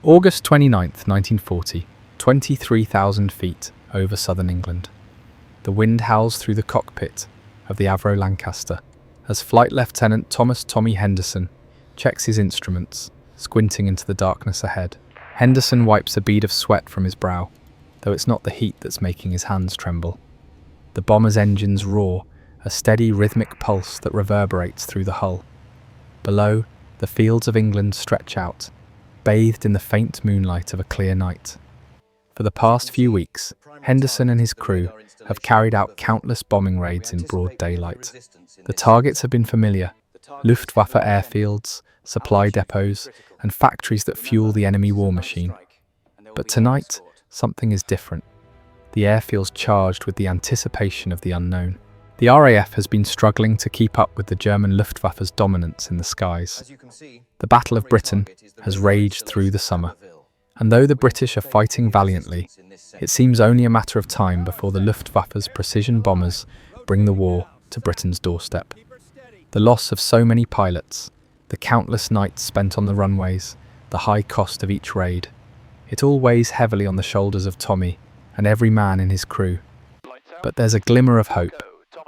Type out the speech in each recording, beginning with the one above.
August 29th, 1940, 23,000 feet over southern England. The wind howls through the cockpit of the Avro Lancaster as Flight Lieutenant Thomas "Tommy" Henderson checks his instruments, squinting into the darkness ahead. Henderson wipes a bead of sweat from his brow, though it's not the heat that's making his hands tremble. The bomber's engines roar, a steady rhythmic pulse that reverberates through the hull. Below, the fields of England stretch out, bathed in the faint moonlight of a clear night. For the past few weeks, Henderson and his crew have carried out countless bombing raids in broad daylight. The targets have been familiar: Luftwaffe airfields, supply depots, and factories that fuel the enemy war machine. But tonight, something is different. The air feels charged with the anticipation of the unknown. The RAF has been struggling to keep up with the German Luftwaffe's dominance in the skies. The Battle of Britain has raged through the summer, and though the British are fighting valiantly, it seems only a matter of time before the Luftwaffe's precision bombers bring the war to Britain's doorstep. The loss of so many pilots, the countless nights spent on the runways, the high cost of each raid, it all weighs heavily on the shoulders of Tommy and every man in his crew. But there's a glimmer of hope.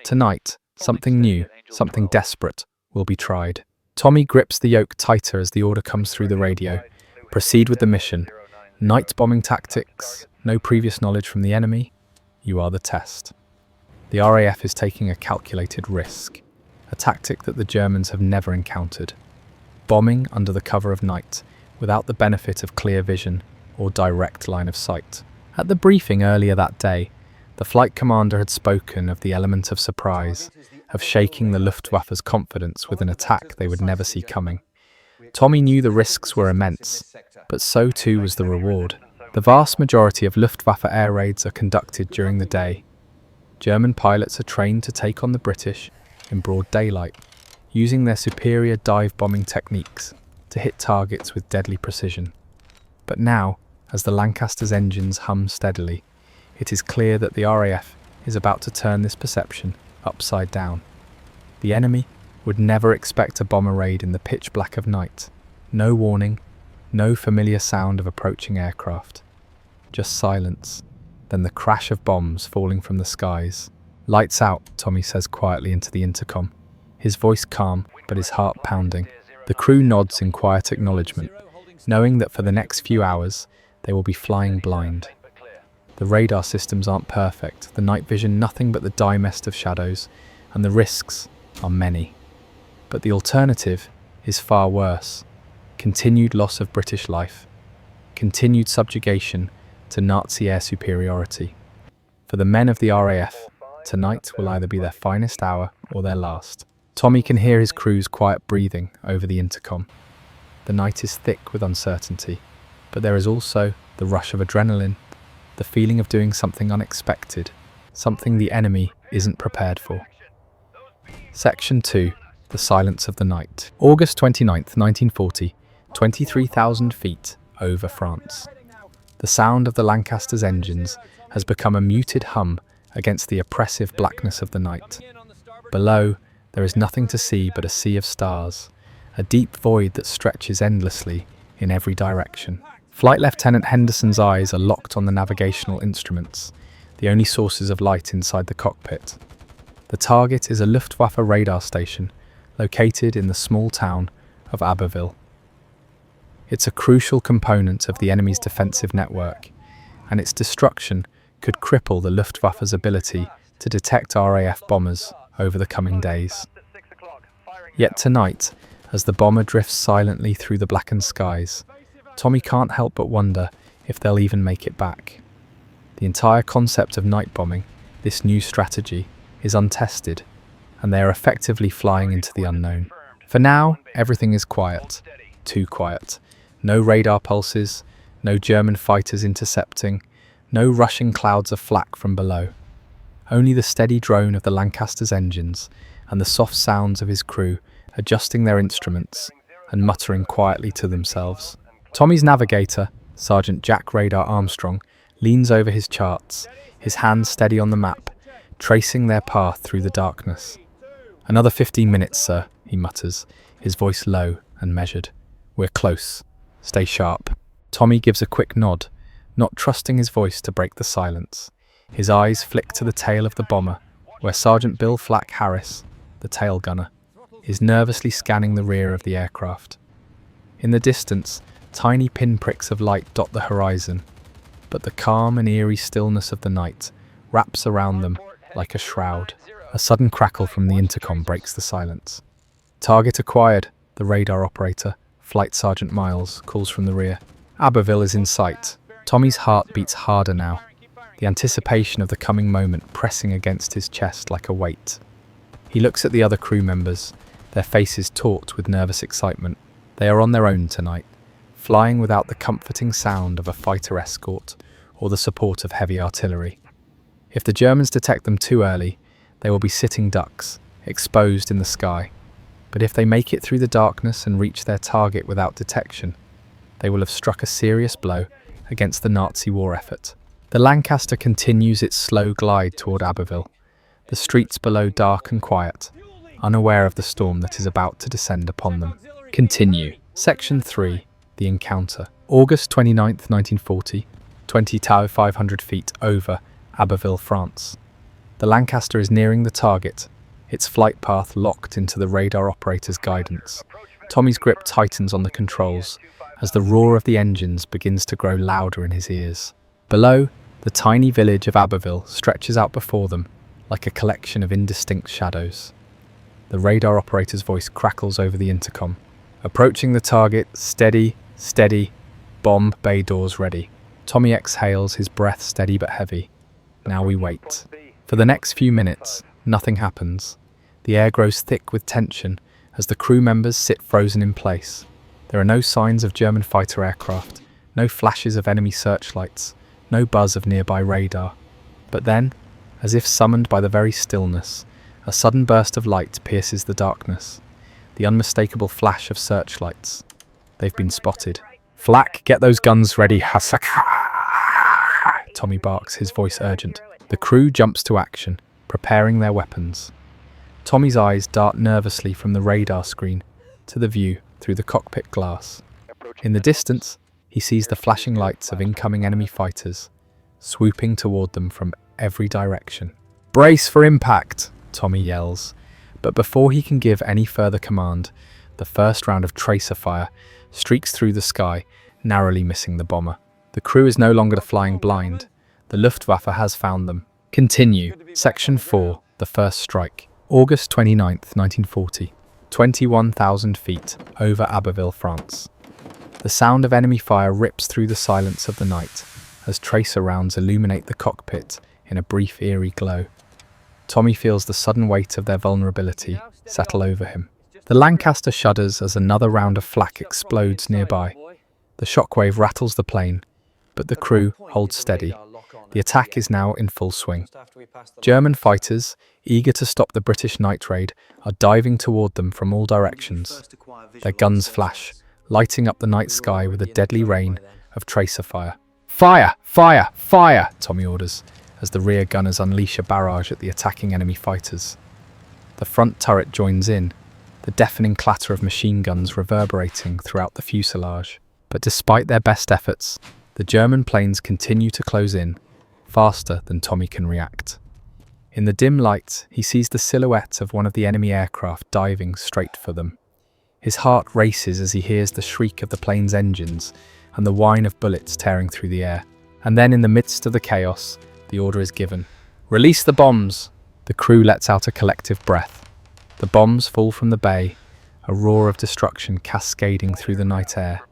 Tonight, something new, something desperate, will be tried. Tommy grips the yoke tighter as the order comes through the radio. Proceed with the mission. Night bombing tactics, no previous knowledge from the enemy. You are the test. The RAF is taking a calculated risk, a tactic that the Germans have never encountered. Bombing under the cover of night, without the benefit of clear vision or direct line of sight. At the briefing earlier that day, the flight commander had spoken of the element of surprise, of shaking the Luftwaffe's confidence with an attack they would never see coming. Tommy knew the risks were immense, but so too was the reward. The vast majority of Luftwaffe air raids are conducted during the day. German pilots are trained to take on the British in broad daylight, using their superior dive bombing techniques to hit targets with deadly precision. But now, as the Lancaster's engines hum steadily, it is clear that the RAF is about to turn this perception upside down. The enemy would never expect a bomber raid in the pitch black of night. No warning, no familiar sound of approaching aircraft. Just silence, then the crash of bombs falling from the skies. "Lights out," Tommy says quietly into the intercom, his voice calm but his heart pounding. The crew nods in quiet acknowledgement, knowing that for the next few hours they will be flying blind. The radar systems aren't perfect, the night vision nothing but the dye mist of shadows, and the risks are many. But the alternative is far worse: continued loss of British life, continued subjugation to Nazi air superiority. For the men of the RAF, tonight will either be their finest hour or their last. Tommy can hear his crew's quiet breathing over the intercom. The night is thick with uncertainty, but there is also the rush of adrenaline, the feeling of doing something unexpected, something the enemy isn't prepared for. Section 2. The Silence of the Night. August 29th, 1940, 23,000 feet over France. The sound of the Lancaster's engines has become a muted hum against the oppressive blackness of the night. Below, there is nothing to see but a sea of stars, a deep void that stretches endlessly in every direction. Flight Lieutenant Henderson's eyes are locked on the navigational instruments, the only sources of light inside the cockpit. The target is a Luftwaffe radar station located in the small town of Abbeville. It's a crucial component of the enemy's defensive network, and its destruction could cripple the Luftwaffe's ability to detect RAF bombers over the coming days. Yet tonight, as the bomber drifts silently through the blackened skies, Tommy can't help but wonder if they'll even make it back. The entire concept of night bombing, this new strategy, is untested, and they are effectively flying into the unknown. For now, everything is quiet, too quiet. No radar pulses, no German fighters intercepting, no rushing clouds of flak from below. Only the steady drone of the Lancaster's engines and the soft sounds of his crew adjusting their instruments and muttering quietly to themselves. Tommy's navigator, Sergeant Jack Radar Armstrong, leans over his charts, his hands steady on the map, tracing their path through the darkness. "Another 15 minutes, sir," he mutters, his voice low and measured. "We're close. Stay sharp." Tommy gives a quick nod, not trusting his voice to break the silence. His eyes flick to the tail of the bomber, where Sergeant Bill Flack Harris, the tail gunner, is nervously scanning the rear of the aircraft. In the distance, tiny pinpricks of light dot the horizon, but the calm and eerie stillness of the night wraps around them like a shroud. A sudden crackle from the intercom breaks the silence. "Target acquired," the radar operator, Flight Sergeant Miles, calls from the rear. Abbeville is in sight. Tommy's heart beats harder now, the anticipation of the coming moment pressing against his chest like a weight. He looks at the other crew members, their faces taut with nervous excitement. They are on their own tonight, flying without the comforting sound of a fighter escort or the support of heavy artillery. If the Germans detect them too early, they will be sitting ducks, exposed in the sky. But if they make it through the darkness and reach their target without detection, they will have struck a serious blow against the Nazi war effort. The Lancaster continues its slow glide toward Abbeville, the streets below dark and quiet, unaware of the storm that is about to descend upon them. Continue. Section 3. The Encounter. August 29th, 1940, 500 feet over Abbeville, France. The Lancaster is nearing the target, its flight path locked into the radar operator's guidance. Tommy's grip tightens on the controls as the roar of the engines begins to grow louder in his ears. Below, the tiny village of Abbeville stretches out before them like a collection of indistinct shadows. The radar operator's voice crackles over the intercom. "Approaching the target, steady, steady, bomb bay doors ready." Tommy exhales, his breath steady but heavy. Now we wait. For the next few minutes, nothing happens. The air grows thick with tension as the crew members sit frozen in place. There are no signs of German fighter aircraft, no flashes of enemy searchlights, no buzz of nearby radar. But then, as if summoned by the very stillness, a sudden burst of light pierces the darkness. The unmistakable flash of searchlights. They've been spotted. "Flack, get those guns ready, Hassak!" Tommy barks, his voice urgent. The crew jumps to action, preparing their weapons. Tommy's eyes dart nervously from the radar screen to the view through the cockpit glass. In the distance, he sees the flashing lights of incoming enemy fighters, swooping toward them from every direction. "Brace for impact!" Tommy yells. But before he can give any further command, the first round of tracer fire streaks through the sky, narrowly missing the bomber. The crew is no longer flying blind. The Luftwaffe has found them. Continue. Section 4. The First Strike. August 29th, 1940. 21,000 feet over Abbeville, France. The sound of enemy fire rips through the silence of the night as tracer rounds illuminate the cockpit in a brief eerie glow. Tommy feels the sudden weight of their vulnerability settle over him. The Lancaster shudders as another round of flak explodes nearby. The shockwave rattles the plane, but the crew holds steady. The attack is now in full swing. German fighters, eager to stop the British night raid, are diving toward them from all directions. Their guns flash, lighting up the night sky with a deadly rain of tracer fire. "Fire! Fire! Fire!" Tommy orders, as the rear gunners unleash a barrage at the attacking enemy fighters. The front turret joins in, the deafening clatter of machine guns reverberating throughout the fuselage. But despite their best efforts, the German planes continue to close in, faster than Tommy can react. In the dim light, he sees the silhouette of one of the enemy aircraft diving straight for them. His heart races as he hears the shriek of the plane's engines and the whine of bullets tearing through the air. And then in the midst of the chaos, the order is given. "Release the bombs!" The crew lets out a collective breath. The bombs fall from the bay, a roar of destruction cascading through the night air,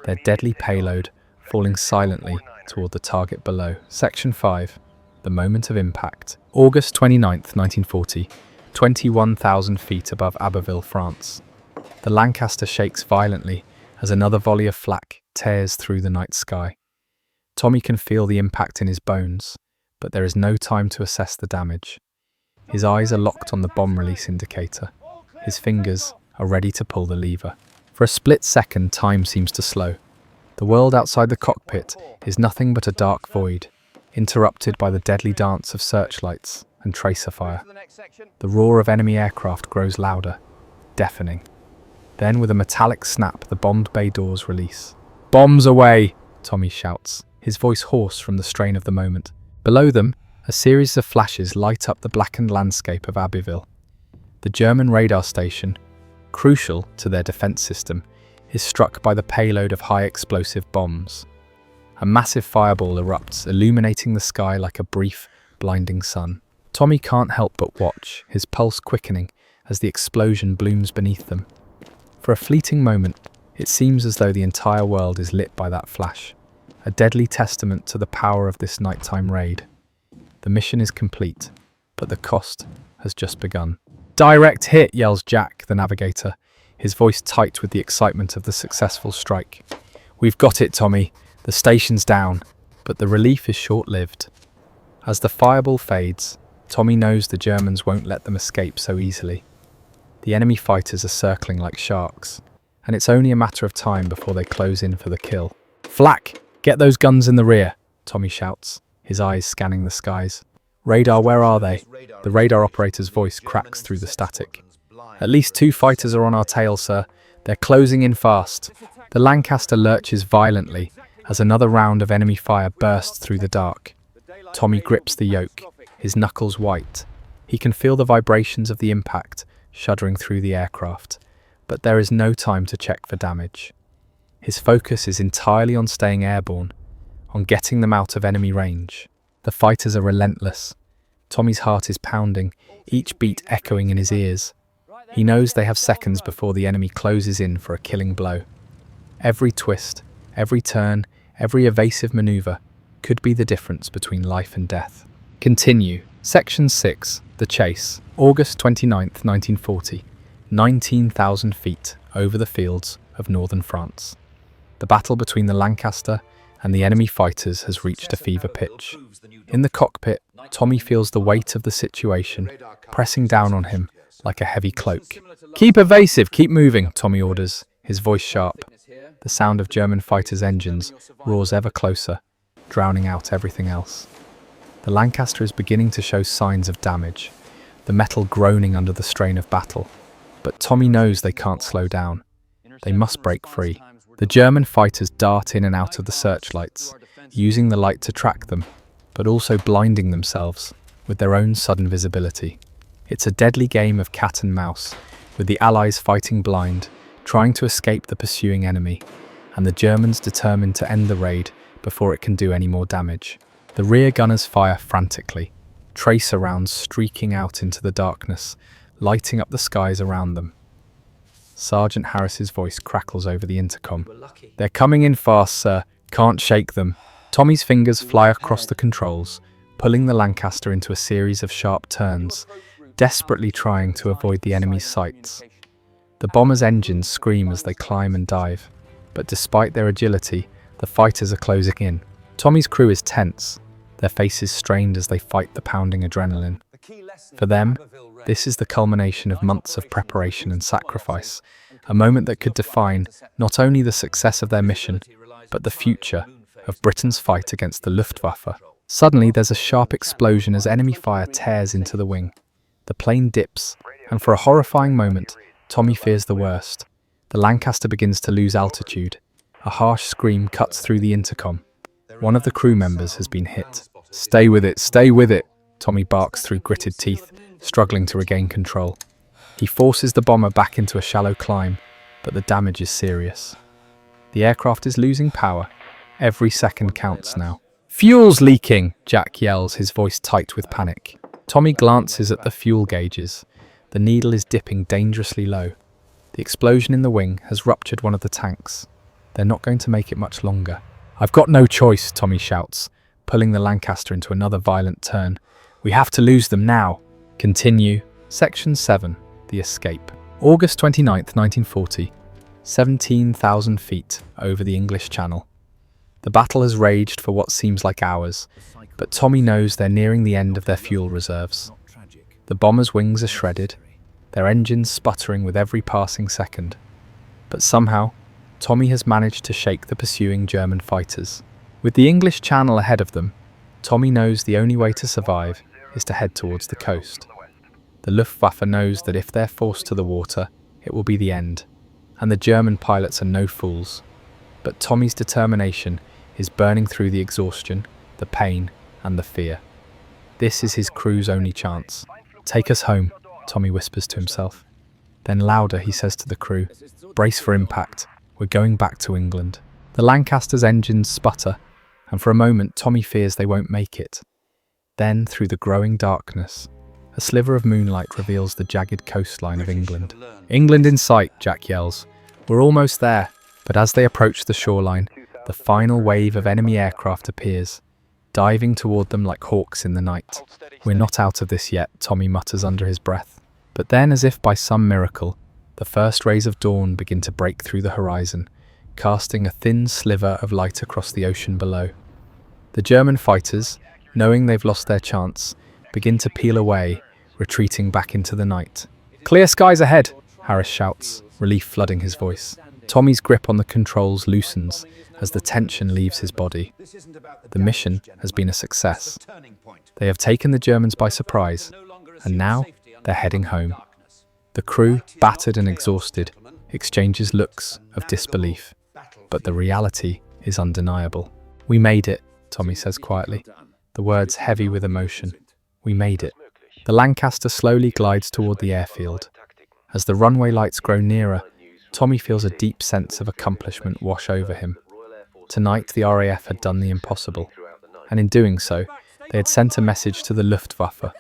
their deadly payload falling silently toward the target below. Section 5. The Moment of Impact. August 29th, 1940, 21,000 feet above Abbeville, France. The Lancaster shakes violently as another volley of flak tears through the night sky. Tommy can feel the impact in his bones, but there is no time to assess the damage. His eyes are locked on the bomb release indicator. His fingers are ready to pull the lever. For a split second, time seems to slow. The world outside the cockpit is nothing but a dark void, interrupted by the deadly dance of searchlights and tracer fire. The roar of enemy aircraft grows louder, deafening. Then, with a metallic snap, the bombed bay doors release. "Bombs away!" Tommy shouts, his voice hoarse from the strain of the moment. Below them, a series of flashes light up the blackened landscape of Abbeville. The German radar station, crucial to their defense system, is struck by the payload of high-explosive bombs. A massive fireball erupts, illuminating the sky like a brief, blinding sun. Tommy can't help but watch, his pulse quickening as the explosion blooms beneath them. For a fleeting moment, it seems as though the entire world is lit by that flash, a deadly testament to the power of this nighttime raid. The mission is complete, but the cost has just begun. "Direct hit," yells Jack, the navigator, his voice tight with the excitement of the successful strike. "We've got it, Tommy. The station's down." But the relief is short-lived. As the fireball fades, Tommy knows the Germans won't let them escape so easily. The enemy fighters are circling like sharks, and it's only a matter of time before they close in for the kill. "Flak! Get those guns in the rear!" Tommy shouts, his eyes scanning the skies. "Radar, where are they?" The radar operator's voice cracks through the static. "At least 2 fighters are on our tail, sir. They're closing in fast." The Lancaster lurches violently as another round of enemy fire bursts through the dark. Tommy grips the yoke, his knuckles white. He can feel the vibrations of the impact shuddering through the aircraft, but there is no time to check for damage. His focus is entirely on staying airborne, on getting them out of enemy range. The fighters are relentless. Tommy's heart is pounding, each beat echoing in his ears. He knows they have seconds before the enemy closes in for a killing blow. Every twist, every turn, every evasive maneuver could be the difference between life and death. Continue. Section 6. The Chase. August 29th, 1940. 19,000 feet over the fields of northern France. The battle between the Lancaster and the enemy fighters has reached a fever pitch. In the cockpit, Tommy feels the weight of the situation pressing down on him like a heavy cloak. "Keep evasive, keep moving," Tommy orders, his voice sharp. The sound of German fighters' engines roars ever closer, drowning out everything else. The Lancaster is beginning to show signs of damage, the metal groaning under the strain of battle. But Tommy knows they can't slow down. They must break free. The German fighters dart in and out of the searchlights, using the light to track them, but also blinding themselves with their own sudden visibility. It's a deadly game of cat and mouse, with the Allies fighting blind, trying to escape the pursuing enemy, and the Germans determined to end the raid before it can do any more damage. The rear gunners fire frantically, tracer rounds streaking out into the darkness, lighting up the skies around them. Sergeant Harris's voice crackles over the intercom. "They're coming in fast, sir. Can't shake them." Tommy's fingers fly across the controls, pulling the Lancaster into a series of sharp turns, desperately trying to avoid the enemy's sights. The bomber's engines scream as they climb and dive, but despite their agility, the fighters are closing in. Tommy's crew is tense, their faces strained as they fight the pounding adrenaline. For them, this is the culmination of months of preparation and sacrifice, a moment that could define not only the success of their mission, but the future of Britain's fight against the Luftwaffe. Suddenly, there's a sharp explosion as enemy fire tears into the wing. The plane dips, and for a horrifying moment, Tommy fears the worst. The Lancaster begins to lose altitude. A harsh scream cuts through the intercom. One of the crew members has been hit. "Stay with it, stay with it," Tommy barks through gritted teeth, struggling to regain control. He forces the bomber back into a shallow climb, but the damage is serious. The aircraft is losing power. Every second counts now. "Fuel's leaking!" Jack yells, his voice tight with panic. Tommy glances at the fuel gauges. The needle is dipping dangerously low. The explosion in the wing has ruptured one of the tanks. They're not going to make it much longer. "I've got no choice," Tommy shouts, pulling the Lancaster into another violent turn. "We have to lose them now." Continue. Section 7. The Escape. August 29th, 1940. 17,000 feet over the English Channel. The battle has raged for what seems like hours, but Tommy knows they're nearing the end of their fuel reserves. The bomber's wings are shredded, their engines sputtering with every passing second. But somehow, Tommy has managed to shake the pursuing German fighters. With the English Channel ahead of them, Tommy knows the only way to survive is to head towards the coast. The Luftwaffe knows that if they're forced to the water, it will be the end, and the German pilots are no fools. But Tommy's determination is burning through the exhaustion, the pain, and the fear. This is his crew's only chance. "Take us home," Tommy whispers to himself. Then louder he says to the crew, "Brace for impact. We're going back to England." The Lancaster's engines sputter, and for a moment Tommy fears they won't make it. Then, through the growing darkness, a sliver of moonlight reveals the jagged coastline of England. "England in sight," Jack yells. "We're almost there." But as they approach the shoreline, the final wave of enemy aircraft appears, diving toward them like hawks in the night. "We're not out of this yet," Tommy mutters under his breath. But then, as if by some miracle, the first rays of dawn begin to break through the horizon, casting a thin sliver of light across the ocean below. The German fighters, knowing they've lost their chance, begin to peel away, retreating back into the night. "Clear skies ahead," Harris shouts, relief flooding his voice. Tommy's grip on the controls loosens as the tension leaves his body. The mission has been a success. They have taken the Germans by surprise, and now they're heading home. The crew, battered and exhausted, exchanges looks of disbelief. But the reality is undeniable. "We made it," Tommy says quietly, the words heavy with emotion. "We made it." The Lancaster slowly glides toward the airfield. As the runway lights grow nearer, Tommy feels a deep sense of accomplishment wash over him. Tonight, the RAF had done the impossible, and in doing so, they had sent a message to the Luftwaffe.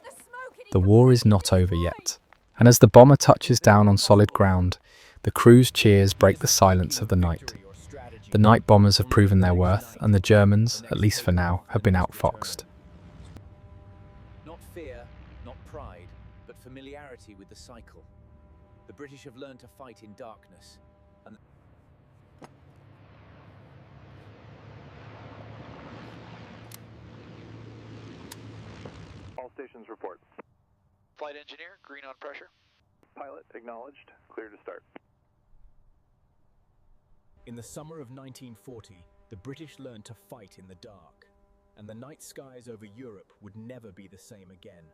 The war is not over yet. And as the bomber touches down on solid ground, the crew's cheers break the silence of the night. The night bombers have proven their worth, and the Germans, at least for now, have been outfoxed. Not fear, not pride, but familiarity with the cycle. The British have learned to fight in darkness, and all stations report. Flight engineer, green on pressure. Pilot acknowledged, clear to start. in the summer of 1940, the British learned to fight in the dark, and the night skies over Europe would never be the same again.